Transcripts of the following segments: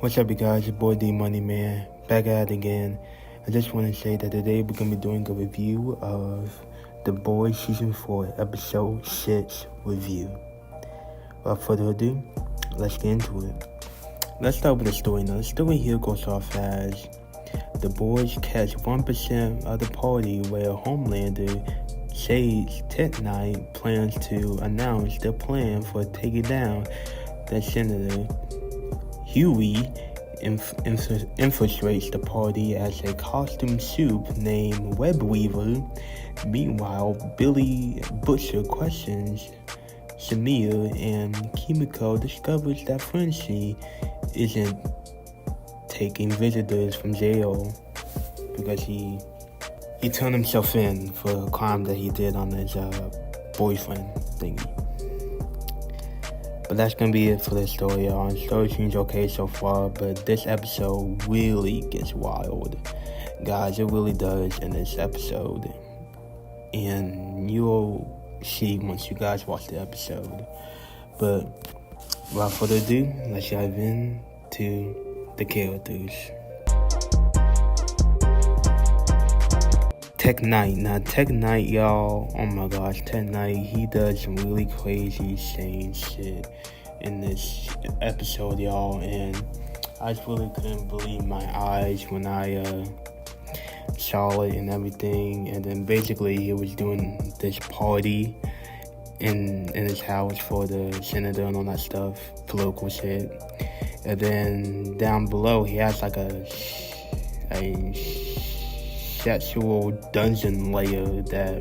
What's up, you guys? Your boy D Money Man, back at it again. I just want to say that today we're going to be doing a review of The Boys Season 4, Episode 6 review. Without further ado, let's get into it. Let's start with the story now. The story here goes off as the boys catch 1% of the party where Homelander says Ted Knight plans to announce their plan for taking down the Senator. Huey infiltrates the party as a costume soup named Web Weaver. Meanwhile, Billy Butcher questions Samir, and Kimiko discovers that Frenchie isn't taking visitors from jail because he turned himself in for a crime that he did on his boyfriend thingy. But that's gonna be it for this story. The story seems okay so far, but this episode really gets wild. Guys, it really does in this episode. And you'll see once you guys watch the episode. But without further ado, let's dive into the characters. Ted Knight. Now, Ted Knight, y'all, oh my gosh, Ted Knight, he does some really crazy, insane shit in this episode, y'all, and I just really couldn't believe my eyes when I saw it and everything. And then basically he was doing this party in his house for the senator and all that stuff, political shit. And then down below he has like a sexual dungeon layer that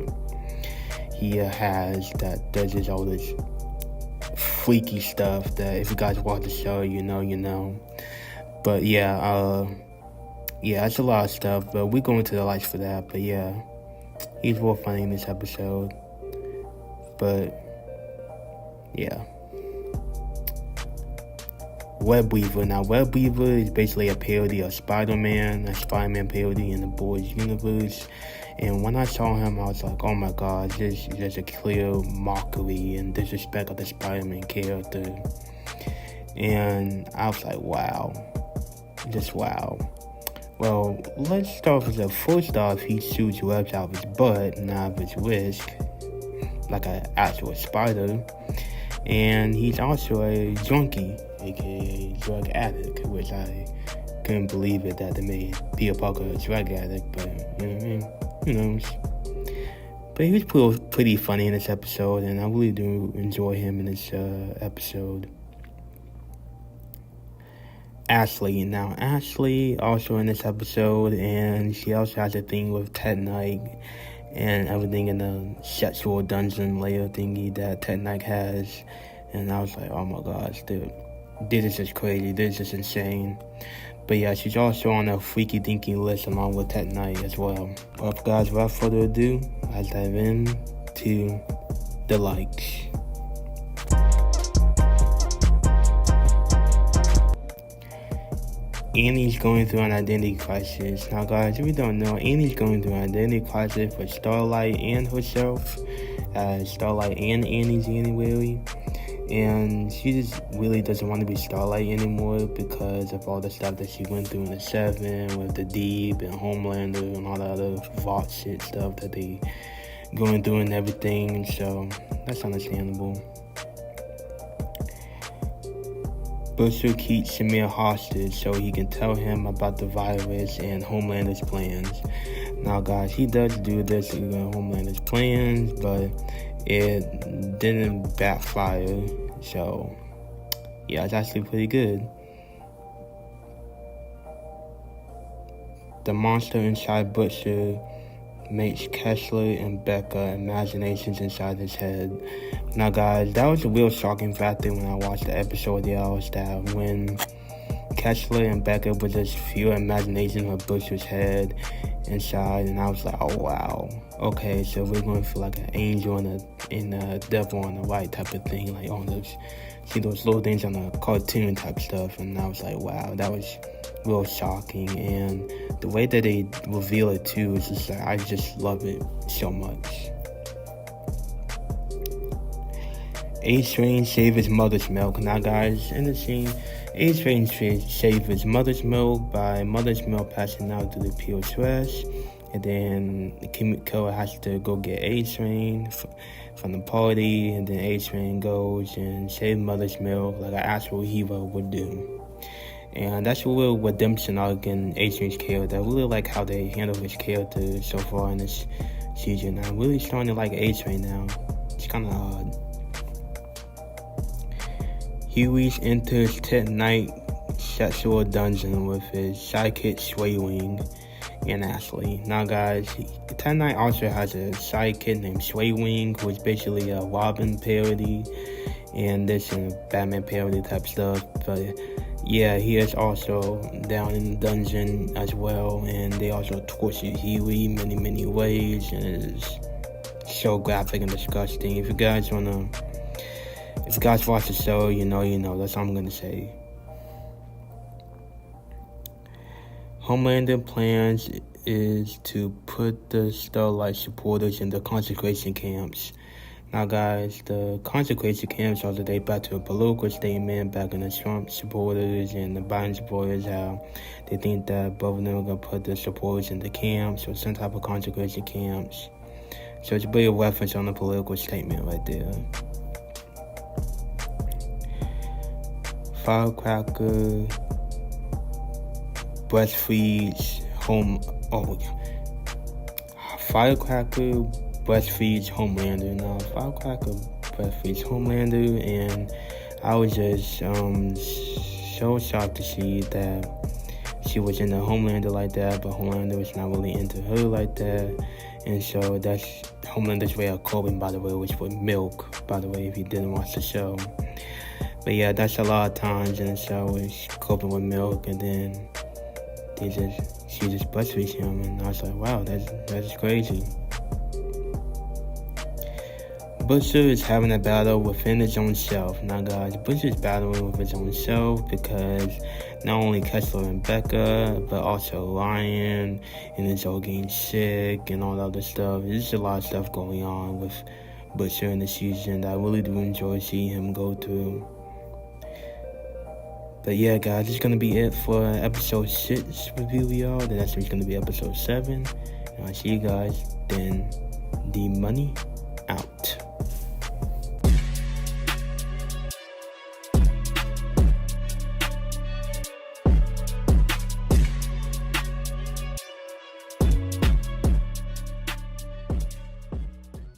he has that does all this freaky stuff that if you guys watch the show, you know. But yeah, it's a lot of stuff, but we go into the lights for that. But yeah, he's real funny in this episode. But yeah. Web Weaver. Now, Web Weaver is basically a parody of Spider-Man, a Spider-Man parody in the Boys universe. And when I saw him, I was like, oh my god, this is just a clear mockery and disrespect of the Spider-Man character. And I was like, wow. Just wow. Well, let's start with the first off, he shoots webs out of his butt, not of his wrist, like an actual spider. And he's also a junkie, aka drug addict, which I couldn't believe it that they made Peter Parker a drug addict, but you know what I mean? Who knows? But he was pretty funny in this episode, and I really do enjoy him in this episode. Ashley. Now, Ashley also in this episode, and she also has a thing with Ted Knight and everything in the sexual dungeon layer thingy that Ted Knight has. And I was like, oh my gosh, dude, this is just crazy, this is just insane. But yeah, she's also on a freaky dinky list along with Ted Knight as well. But guys, without further ado, let's dive into the likes. Annie's going through an identity crisis. Now guys, if you don't know, Annie's going through an identity crisis for Starlight and herself. Starlight and Annie's anyway. And she just really doesn't want to be Starlight anymore because of all the stuff that she went through in the 7 with the Deep and Homelander and all that other Vought shit stuff that they going through and everything. So that's understandable. Butcher keeps Samir hostage so he can tell him about the virus and Homelander's plans. Now guys, he does do this in Homelander's plans, but it didn't backfire. So yeah, it's actually pretty good. The monster inside Butcher makes Kessler and Becca imaginations inside his head. Now guys, that was a real shocking factor when I watched the episode, y'all, is that when Kessler and Becca were just pure imagination of Butcher's head inside, and I was like, oh wow, okay, so we're going for like an angel and a devil on the right type of thing, like on those, see those little things on the cartoon type stuff. And I was like, wow, that was real shocking. And the way that they reveal it too is just like, I just love it so much. A-Train save his mother's milk. Now guys, in the scene, A-Train saved his mother's milk by mother's milk passing out to the pure trash. And then Kimiko has to go get A-Train from the party. And then A-Train goes and saves mother's milk like an actual hero would do. And that's a real redemption arc in A-Train's character. I really like how they handle his character so far in this season. I'm really starting to like A-Train now. It's kind of odd. Huey's enters Tet Knight sexual dungeon with his sidekick Sway Wing and Ashley. Now guys, Tet Knight also has a sidekick named Sway Wing, who is basically a Robin parody and this and Batman parody type stuff. But yeah, he is also down in the dungeon as well, and they also torture Huey many ways, and it is so graphic and disgusting. If you guys watch the show, you know, that's all I'm gonna say. Homelander plans is to put the Starlight supporters in the concentration camps. Now guys, the concentration camps also date back to a political statement back in the Trump supporters and the Biden supporters, how they think that both of them are going to put the supporters in the camps or some type of concentration camps. So it's a bit of reference on the political statement right there. Firecracker breastfeeds Firecracker breastfeeds Homelander. Now, Firecracker breastfeeds Homelander, and I was just so shocked to see that she was into Homelander like that, but Homelander was not really into her like that. And so that's Homelander's way of coping, by the way, was with milk, by the way, if you didn't watch the show. But yeah, that's a lot of times in the show is coping with milk, and then she just breastfeeds him, and I was like, wow, that's crazy. Butcher is having a battle within his own self. Now guys, Butcher is battling with his own self because not only Kessler and Becca, but also Ryan, and it's all getting sick and all that other stuff. There's just a lot of stuff going on with Butcher in the season that I really do enjoy seeing him go through. But yeah, guys, it's gonna be it for episode 6 review, y'all. The next one's gonna be episode 7. And I'll see you guys then. D Money out.